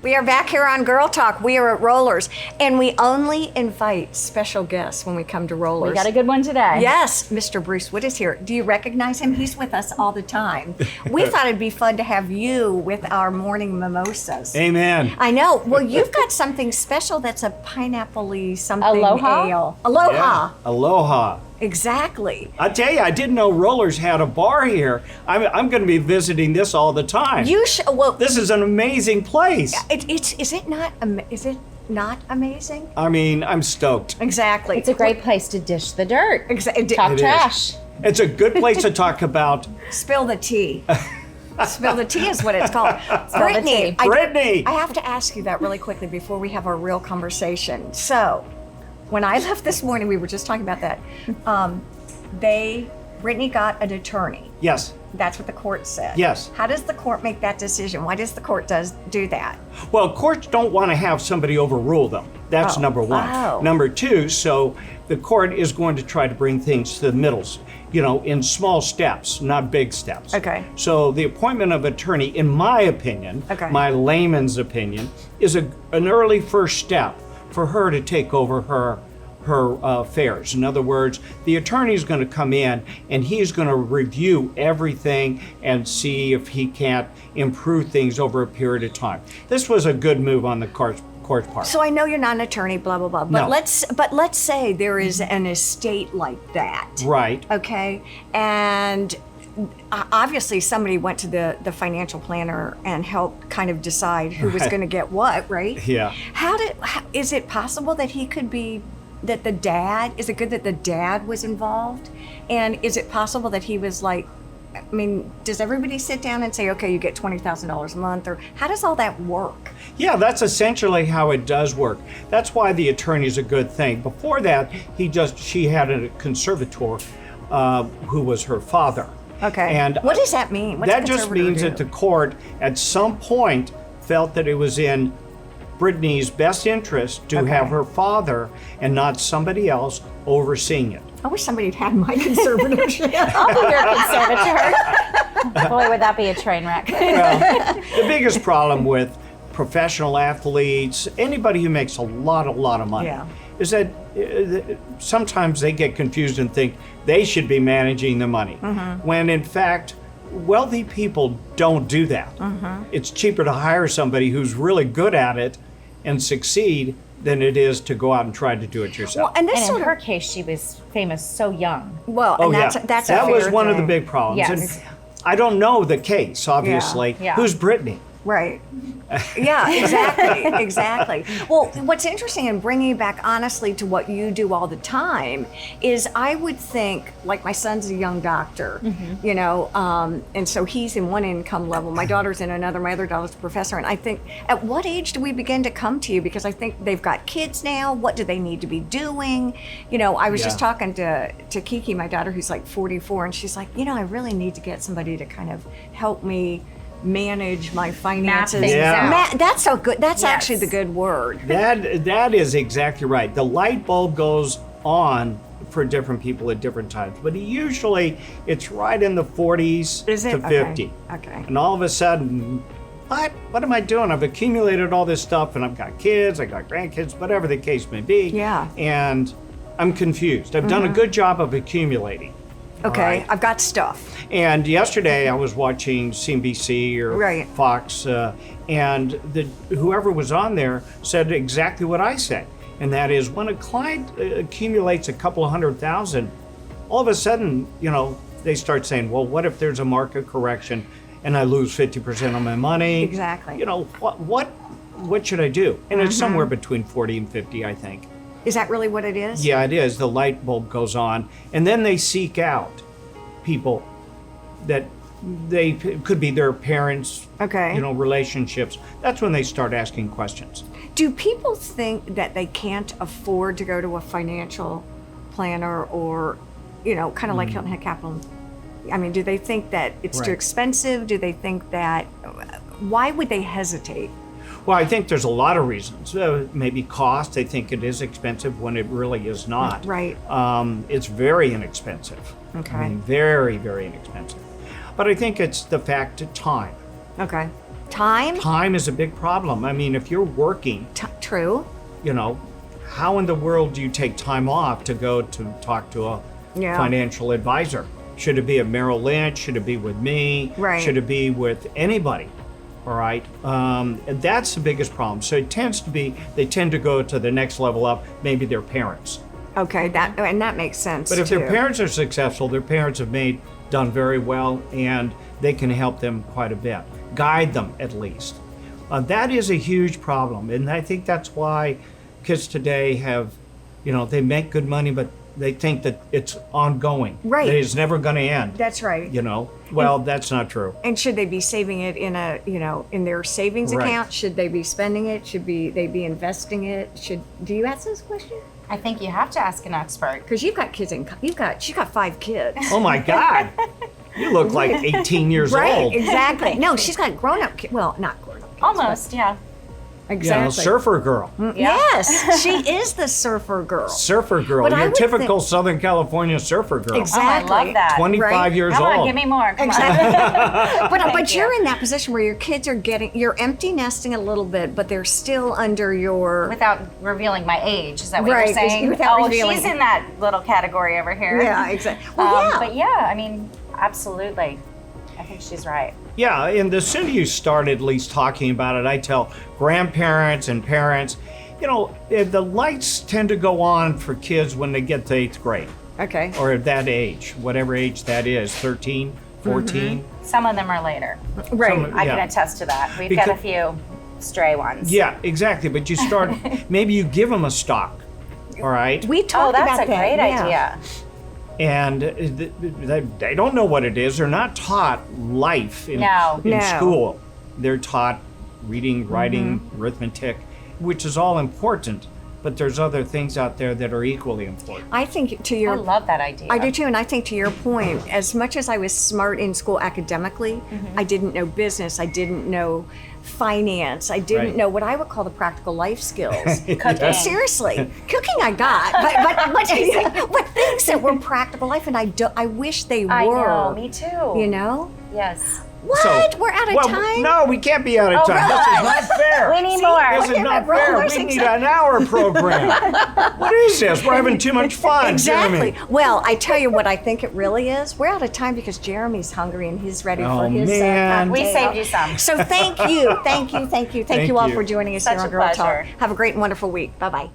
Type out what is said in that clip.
We are back here on Girl Talk. We are at Rollers, and we only invite special guests when we come to Rollers. We got a good one today. Yes, Mr. Bruce Wood is here. Do you recognize him? He's with us all the time. We thought it'd be fun to have you with our morning mimosas. Amen. I know. Well, you've got something special that's a pineapple-y something Aloha? ale. Aloha. Yeah. Aloha. Exactly. I tell you, I didn't know Rollers had a bar here. I'm going to be visiting this all the time. You should. Well, This is an amazing place. is it not amazing? I mean, I'm stoked. Exactly. It's a great place to dish the dirt. Talk It is. trash. It's a good place to talk about. Spill the tea. Spill the tea is what it's called. Brittany. Brittany. I have to ask you that really quickly before we have our real conversation. So, when I left this morning, we were just talking about that. Brittany got an attorney. Yes. That's what the court said. Yes. How does the court make that decision? Why does the court do that? Well, courts don't want to have somebody overrule them. That's number one. Oh. Number two, so the court is going to try to bring things to the middles, in small steps, not big steps. Okay. So the appointment of attorney, in my opinion, Okay. my layman's opinion, is an early first step for her to take over her affairs. In other words, the attorney is going to come in and he's going to review everything and see if he can't improve things over a period of time. This was a good move on the court's part. So I know you're not an attorney, blah blah blah. But No. let's say there is an estate like that. Right. Okay, and obviously somebody went to the financial planner and helped kind of decide who was Right. going to get what, right? Yeah. Is it possible that he could be, that the dad, is it good that the dad was involved? And is it possible that he was like, I mean, does everybody sit down and say, okay, you get $20,000 a month, or how does all that work? Yeah, that's essentially how it does work. That's why the attorney is a good thing. Before that, she had a conservator who was her father. Okay. And what does that mean? What's that a just conservator means do? that the court at some point felt that it was in Brittany's best interest to Okay. have her father and not somebody else overseeing it. I wish somebody had had my conservatorship. I'll be your conservator. Boy, would that be a train wreck. Well, the biggest problem with professional athletes, anybody who makes a lot of money, Yeah. is that sometimes they get confused and think they should be managing the money, when in fact, wealthy people don't do that. It's cheaper to hire somebody who's really good at it and succeed than it is to go out and try to do it yourself. And this And sort in of, her case, she was famous so young. well, Oh and yeah, that's a that was fair one of the thing. big problems. Yes. And I don't know the case, obviously. Yeah. Who's Brittany? Right. Yeah, exactly, exactly. Well, what's interesting in bringing it back honestly to what you do all the time is I would think, like my son's a young doctor, and so he's in one income level. My daughter's in another. My other daughter's a professor. And I think, at what age do we begin to come to you? Because I think they've got kids now. What do they need to be doing? I was just Yeah. talking to Kiki, my daughter, who's like 44, and she's like, I really need to get somebody to kind of help me manage my finances. things Yeah. out. That's so good. That's Yes. actually the good word. That is exactly right. The light bulb goes on for different people at different times, but usually it's right in the 40s Is it? to Okay. 50. Okay. And all of a sudden, what am I doing? I've accumulated all this stuff and I've got kids, I got grandkids, whatever the case may be. Yeah. And I'm confused. I've done a good job of accumulating. Okay, right. I've got stuff. And yesterday I was watching CNBC or Right. Fox, and whoever was on there said exactly what I said, and that is when a client accumulates a couple of $100,000, all of a sudden, they start saying, well, what if there's a market correction and I lose 50% of my money? Exactly. What should I do? And it's somewhere between 40 and 50, I think. Is that really what it is? Yeah, it is. The light bulb goes on, and then they seek out people that could be their parents, Okay. relationships. That's when they start asking questions. Do people think that they can't afford to go to a financial planner or, kind of like Hilton Head Capital? I mean, do they think that it's too Right. expensive? Do they think that, why would they hesitate? Well, I think there's a lot of reasons. Maybe cost. They think it is expensive when it really is not. Right. It's very inexpensive. Okay. I mean, very, very inexpensive. But I think it's the fact of time. Okay. Time? Time is a big problem. I mean, if you're working, True. you know, how in the world do you take time off to go to talk to a Yeah. financial advisor? Should it be at Merrill Lynch? Should it be with me? Right. Should it be with anybody? All right. And that's the biggest problem. So it tends to be, they tend to go to the next level up, maybe their parents. Okay, that makes sense. But if too. their parents are successful, their parents have done very well, and they can help them quite a bit, guide them at least. That is a huge problem, and I think that's why kids today have, they make good money, but they think that it's ongoing. Right. That it's never going to end. That's right. Well, that's not true. And should they be saving it in in their savings Right. account? Should they be spending it? Should they be investing it? Do you ask this question? I think you have to ask an expert. Because you've got kids she's got 5 kids. Oh my God. You look like 18 years Right, old. exactly. No, she's got grown-up kids. Well, not grown-up kids. Almost, yeah. Exactly. Surfer girl. Yes, she is the surfer girl. Surfer girl. But I Your would typical Southern California surfer girl. Exactly. Oh, I love that. 25 Right? years Come old. on, give me more. Come But you. you're in that position where your kids are you're empty nesting a little bit, but they're still under your. Without revealing my age, is that what Right, you're saying? without oh, revealing. she's in that little category over here. Yeah, exactly. Well, yeah. But yeah, I mean, absolutely. I think she's right. Yeah, and the sooner you start at least talking about it, I tell grandparents and parents, the lights tend to go on for kids when they get to 8th grade Okay. or at that age, whatever age that is, 13, 14. Some of them are later. Right. I can Yeah. attest to that. We've got a Because- few stray ones. Yeah, exactly. But you start, maybe you give them a stock, all right? We Oh, talked that's about a that. great yeah. idea. And they don't know what it is. They're not taught life in No. school. They're taught reading, writing, arithmetic, which is all important. But there's other things out there that are equally important. I think to I your love that idea. I do too, and I think to your point, as much as I was smart in school academically, I didn't know business, I didn't know finance, I didn't Right. know what I would call the practical life skills. Cooking. Seriously, cooking I got, but things that were practical life, and I wish they I were. know, me too. Yes. What? So- We're out of well, time. No, we can't be out of Oh, time. This is not fair. We need more. This is not We're fair. losing We need an hour program. What is this? We're having too much fun. Exactly. Jeremy. Well, I tell you what I think it really is. We're out of time because Jeremy's hungry and he's ready Oh, for his man. We cocktail. saved you some. So thank you all Thank for you. joining us Such here on a Girl Talk. pleasure. Have a great and wonderful week. Bye-bye.